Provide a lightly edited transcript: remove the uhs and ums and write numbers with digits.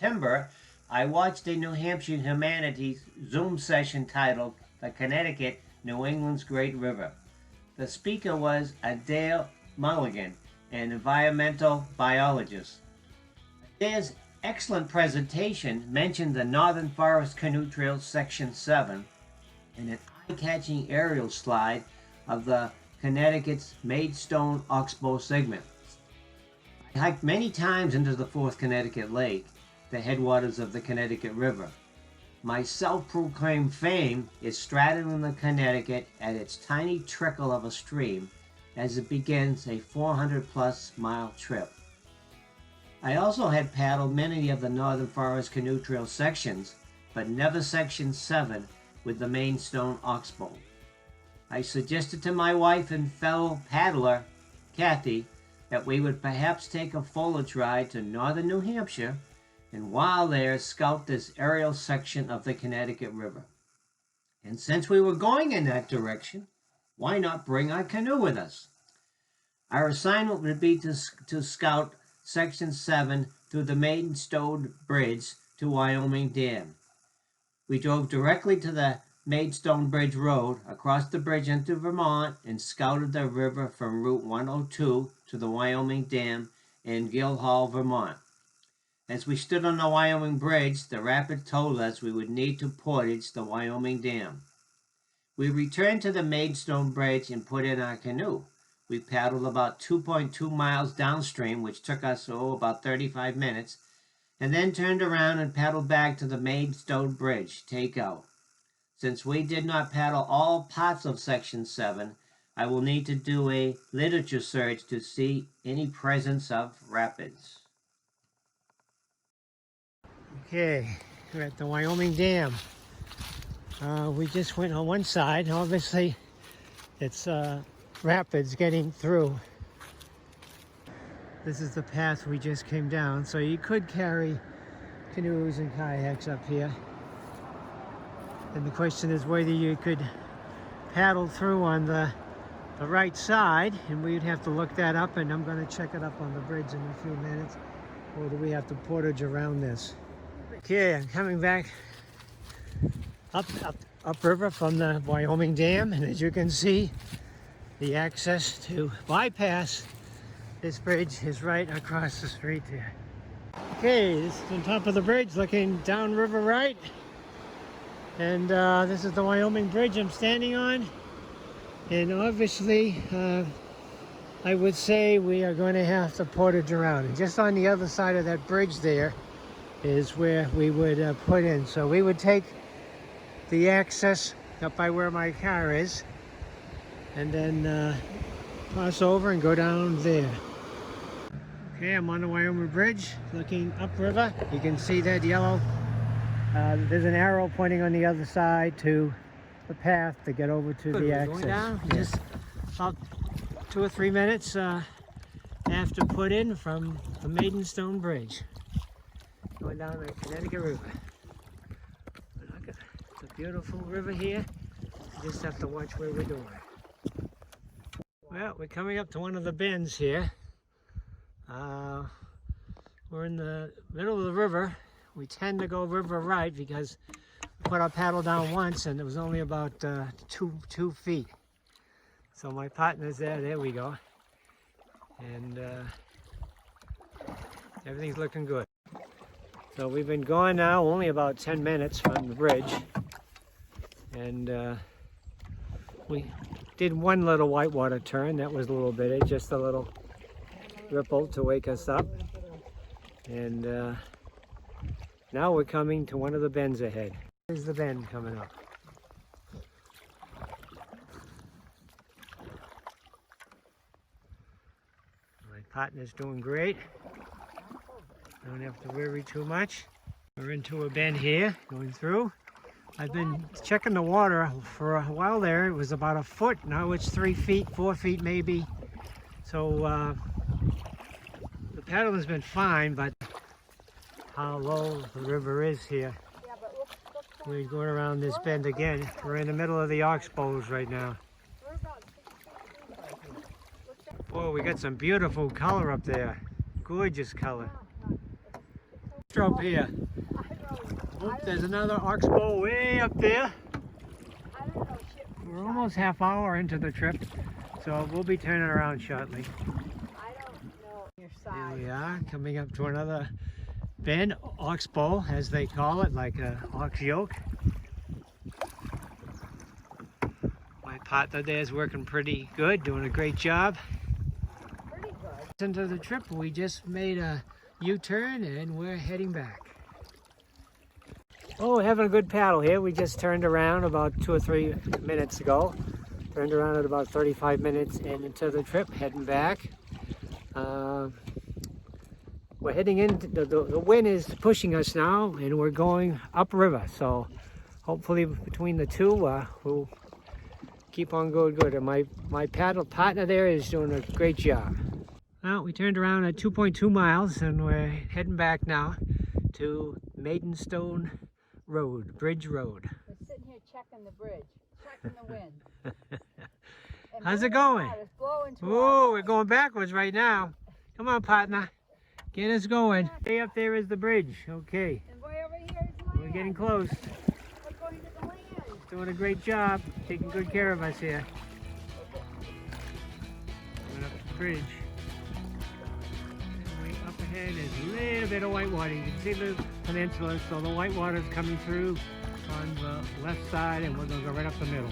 September, I watched a New Hampshire Humanities Zoom session titled "The Connecticut, New England's Great River." The speaker was Adair Mulligan, an environmental biologist. Adair's excellent presentation mentioned the Northern Forest Canoe Trail Section 7 and an eye-catching aerial slide of the Connecticut's Maidstone oxbow segment. I hiked many times into the Fourth Connecticut Lake, the headwaters of the Connecticut River. My self-proclaimed fame is straddling the Connecticut at its tiny trickle of a stream as it begins a 400-plus mile trip. I also had paddled many of the Northern Forest Canoe Trail sections, but never Section 7 with the Maidstone oxbow. I suggested to my wife and fellow paddler, Kathy, that we would perhaps take a foliage ride to northern New Hampshire and while there scout this aerial section of the Connecticut River. And since we were going in that direction, why not bring our canoe with us? Our assignment would be to scout Section 7 through the Maidstone Bridge to Wyoming Dam. We drove directly to the Maidstone Bridge Road, across the bridge into Vermont, and scouted the river from Route 102 to the Wyoming Dam in Guildhall, Vermont. As we stood on the Wyoming Bridge, the rapid told us we would need to portage the Wyoming Dam. We returned to the Maidstone Bridge and put in our canoe. We paddled about 2.2 miles downstream, which took us about 35 minutes, and then turned around and paddled back to the Maidstone Bridge, takeout. Since we did not paddle all parts of Section 7, I will need to do a literature search to see any presence of rapids. Okay, we're at the Wyoming Dam. We just went on one side. Obviously, it's rapids getting through. This is the path we just came down, so you could carry canoes and kayaks up here. And the question is whether you could paddle through on the right side, and we'd have to look that up, and I'm going to check it up on the bridge in a few minutes, or do we have to portage around this? Okay, I'm coming back upriver from the Wyoming Dam, and as you can see, the access to bypass this bridge is right across the street there. Okay, this is on top of the bridge looking down river right. And this is the Wyoming Bridge I'm standing on. And obviously, I would say we are going to have to portage around. And just on the other side of that bridge there is where we would put in. So we would take the access up by where my car is and then cross over and go down there. Okay, I'm on the Wyoming Bridge looking upriver. You can see that yellow. There's an arrow pointing on the other side to the path to get over to the access. Going down, just about 2 or 3 minutes after put in from the Maidstone Bridge. Going down the Connecticut River. Look, it's a beautiful river here. You just have to watch where we're doing. Well, we're coming up to one of the bends here. We're in the middle of the river. We tend to go river right because we put our paddle down once and it was only about 2 feet. So my partner's there we go. And everything's looking good. So we've been gone now only about 10 minutes from the bridge. And we did one little whitewater turn. That was a little bitty, just a little ripple to wake us up. And now we're coming to one of the bends ahead. Here's the bend coming up. My partner's doing great. Don't have to worry too much. We're into a bend here, going through. I've been checking the water for a while there. It was about 1 foot. Now it's 3 feet, 4 feet maybe. So the paddle has been fine, but how low the river is here. We're going around this bend again. We're in the middle of the oxbows right now. Oh, we got some beautiful color up there. Gorgeous color. Up here. Oh, there's another oxbow way up there. We're almost half hour into the trip, so we'll be turning around shortly. Here we are, coming up to another bend, oxbow as they call it, like a ox yoke. My partner there is working pretty good, doing a great job. Pretty good. Into the trip, we just made a U-turn and we're heading back. Oh, we're having a good paddle here. We just turned around about 2 or 3 minutes ago. Turned around at about 35 minutes into the trip, heading back. We're heading into the wind is pushing us now, and we're going upriver. So hopefully between the two, we'll keep on going good. And my paddle partner there is doing a great job. Well, we turned around at 2.2 miles, and we're heading back now to Maidstone Bridge Road. We're sitting here checking the bridge, checking the wind. How's it going? Oh, we're going backwards right now. Come on, partner. Get us going. Way up there is the bridge. Okay. And way over here is land. We're getting close. We're going to the land. Doing a great job. Taking good care of us here. Going up the bridge. And way up ahead is a little bit of white water. You can see the peninsula, so the white water is coming through on the left side, and we're going to go right up the middle.